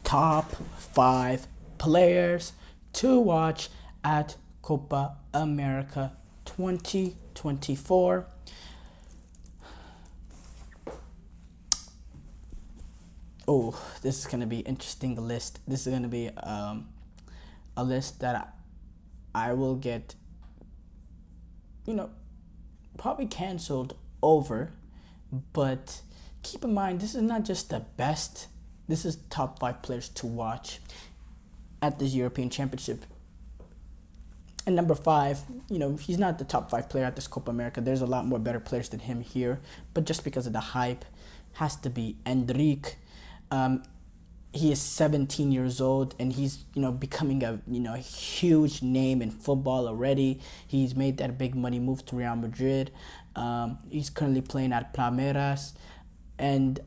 top 5 players to watch at Copa America 2024. Oh, this is gonna be interesting list. This is gonna be a list that I will get, probably canceled over. But keep in mind, this is not just the best. This is top 5 players to watch at this European Championship. And number 5, he's not the top 5 player at this Copa America. There's a lot more better players than him here. But just because of the hype, has to be Enrique. He is 17 years old, and he's becoming a huge name in football already. He's made that big money move to Real Madrid. He's currently playing at Palmeiras, and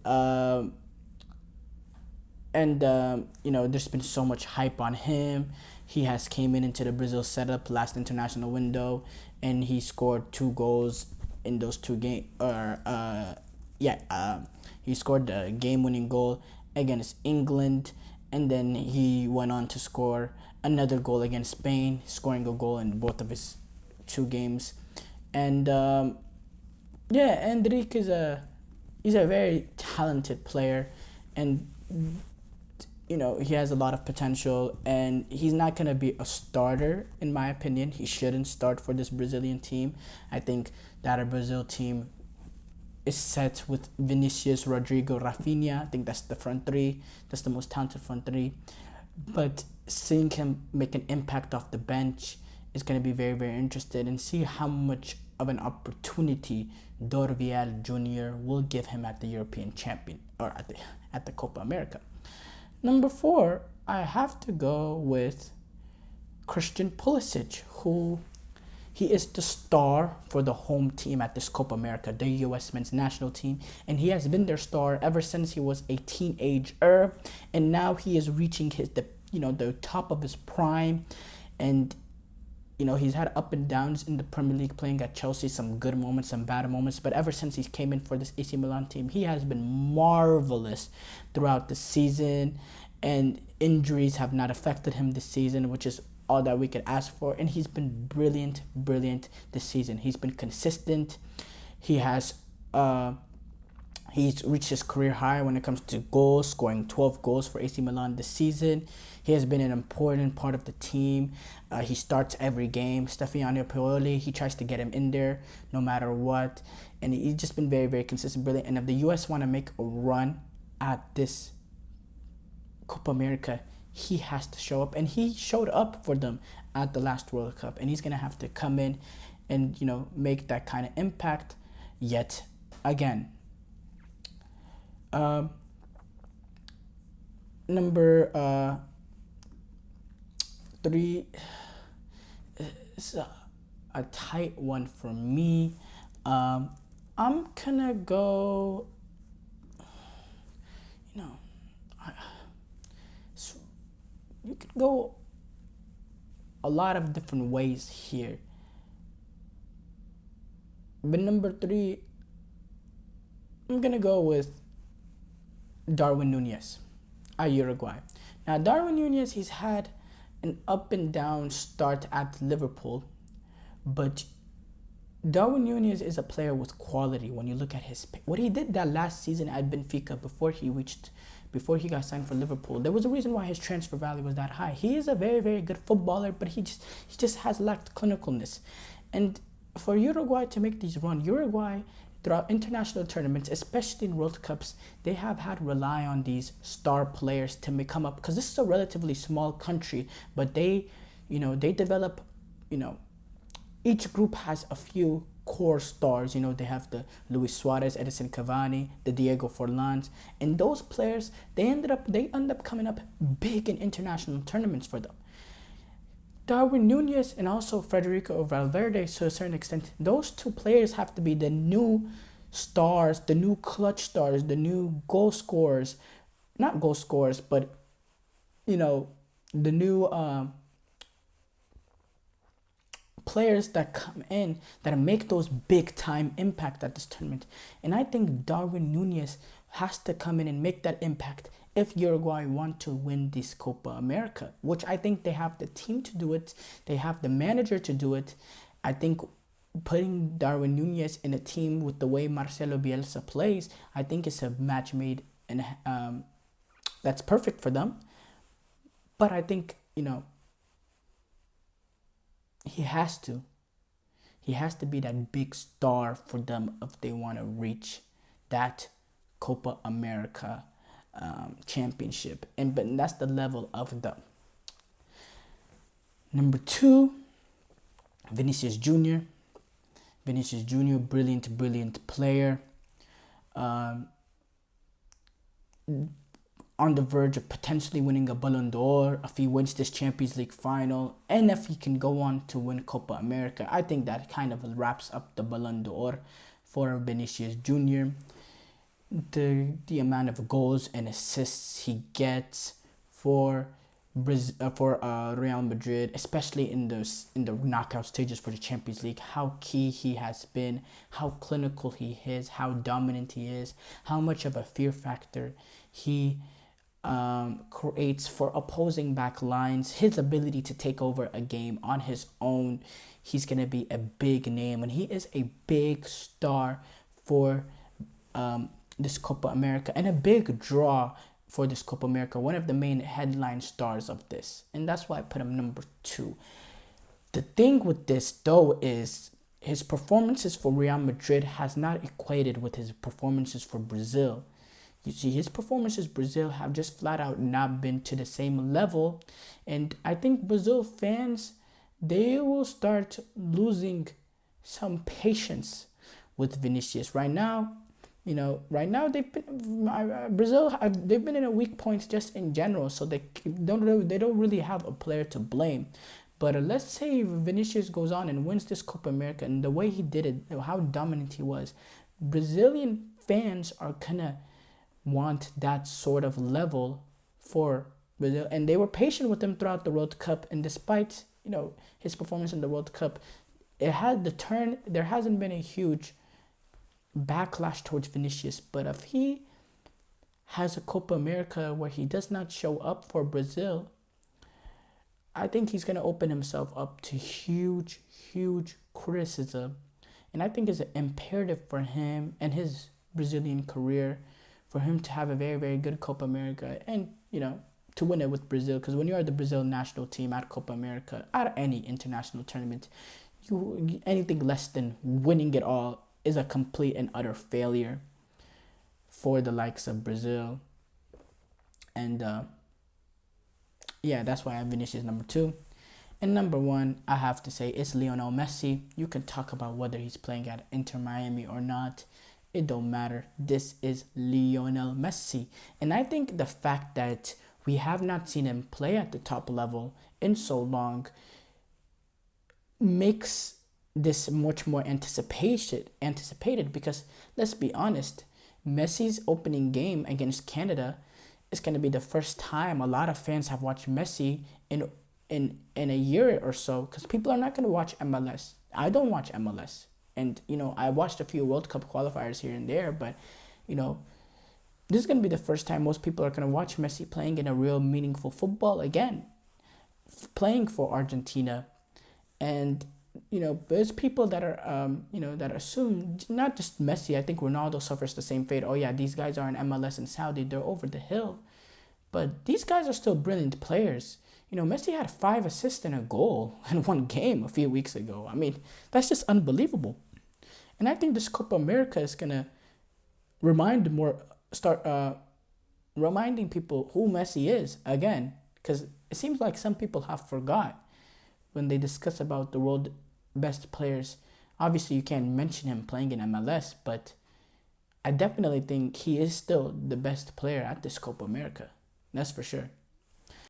there's been so much hype on him. He has came into the Brazil setup last international window, and he scored 2 goals in those 2 games. He scored the game-winning goal against England, and then he went on to score another goal against Spain, scoring a goal in both of his 2 games. And Enrique he's a very talented player, and he has a lot of potential, and he's not going to be a starter, in my opinion. He shouldn't start for this Brazilian team. I think that our Brazil team is set with Vinicius, Rodrigo, Rafinha. I think that's the front 3. That's the most talented front 3. But seeing him make an impact off the bench is going to be very, very interesting, and see how much of an opportunity Dorvial Jr. will give him at the European Champion, or at the Copa America. Number 4, I have to go with Christian Pulisic, who he is the star for the home team at this Copa America, the U.S. men's national team, and he has been their star ever since he was a teenager, and now he is reaching the top of his prime, and he's had up and downs in the Premier League, playing at Chelsea, some good moments, some bad moments, but ever since he came in for this AC Milan team, he has been marvelous throughout the season, and injuries have not affected him this season, which is all that we could ask for, and he's been brilliant this season. He's been consistent. He has he's reached his career high when it comes to goals, scoring 12 goals for AC Milan this season. He has been an important part of the team. He starts every game. Stefano Pioli, he tries to get him in there no matter what, and he's just been very, very consistent, brilliant. And if the U.S. want to make a run at this Copa America, he has to show up, and he showed up for them at the last World Cup, and he's gonna have to come in and make that kind of impact yet again. Number 3 is a tight one for me. I'm gonna go. You could go a lot of different ways here. But number 3, I'm going to go with Darwin Núñez at Uruguay. Now, Darwin Núñez, he's had an up and down start at Liverpool, but Darwin Núñez is a player with quality. When you look at what he did that last season at Benfica before he got signed for Liverpool, there was a reason why his transfer value was that high. He is a very, very good footballer, but he just has lacked clinicalness. And for Uruguay to make these runs, Uruguay throughout international tournaments, especially in World Cups, they have had rely on these star players to come up, because this is a relatively small country, but they develop, each group has a few core stars. They have the Luis Suarez, Edison Cavani, the Diego Forlans, and those players, they end up coming up big in international tournaments for them. Darwin Núñez and also Federico Valverde, to a certain extent, those 2 players have to be the new stars, the new clutch stars, the new goal scorers. Not goal scorers, but the new players that come in that make those big time impact at this tournament. And I think Darwin Núñez has to come in and make that impact if Uruguay want to win this Copa America, which I think they have the team to do it, they have the manager to do it. I think putting Darwin Nunez in a team with the way Marcelo Bielsa plays, I think it's a match made and that's perfect for them. But I think, he has to be that big star for them if they want to reach that Copa America championship, but that's the level of them. Number 2, Vinicius Jr. Brilliant player. On the verge of potentially winning a Ballon d'Or if he wins this Champions League final, and if he can go on to win Copa America. I think that kind of wraps up the Ballon d'Or for Vinicius Jr. The amount of goals and assists he gets for Real Madrid, especially in the knockout stages for the Champions League, how key he has been, how clinical he is, how dominant he is, how much of a fear factor he creates for opposing back lines, his ability to take over a game on his own. He's going to be a big name, and he is a big star for this Copa America, and a big draw for this Copa America, one of the main headline stars of this. And that's why I put him number 2. The thing with this, though, is his performances for Real Madrid has not equated with his performances for Brazil. You see, his performances Brazil have just flat out not been to the same level. And I think Brazil fans, they will start losing some patience with Vinicius. Right now, they've been in a weak point just in general, so they don't really have a player to blame. But let's say Vinicius goes on and wins this Copa America, and the way he did it, how dominant he was, Brazilian fans are gonna want that sort of level for Brazil, and they were patient with him throughout the World Cup. And despite his performance in the World Cup, it had the turn. There hasn't been a huge backlash towards Vinicius, but if he has a Copa America where he does not show up for Brazil, I think he's going to open himself up to huge criticism. And I think it's an imperative for him and his Brazilian career for him to have a very, very good Copa America and, to win it with Brazil. Because when you are the Brazil national team at Copa America, at any international tournament, anything less than winning it all is a complete and utter failure for the likes of Brazil. And that's why I have Vinicius number 2. And number 1, I have to say, is Lionel Messi. You can talk about whether he's playing at Inter Miami or not. It don't matter. This is Lionel Messi. And I think the fact that we have not seen him play at the top level in so long makes this much more anticipated, because let's be honest, Messi's opening game against Canada is going to be the first time a lot of fans have watched Messi in a year or so, because people are not going to watch MLS. I don't watch MLS, and I watched a few World Cup qualifiers here and there, but this is going to be the first time most people are going to watch Messi playing in a real meaningful football again, playing for Argentina. And there's people that are, that assume, not just Messi, I think Ronaldo suffers the same fate. Oh yeah, these guys are in MLS and Saudi, they're over the hill. But these guys are still brilliant players. Messi had 5 assists and a goal in one game a few weeks ago. I mean, that's just unbelievable. And I think this Copa America is going to reminding people who Messi is again, because it seems like some people have forgot when they discuss about the world best players. Obviously, you can't mention him playing in MLS, but I definitely think he is still the best player at this Copa America. That's for sure.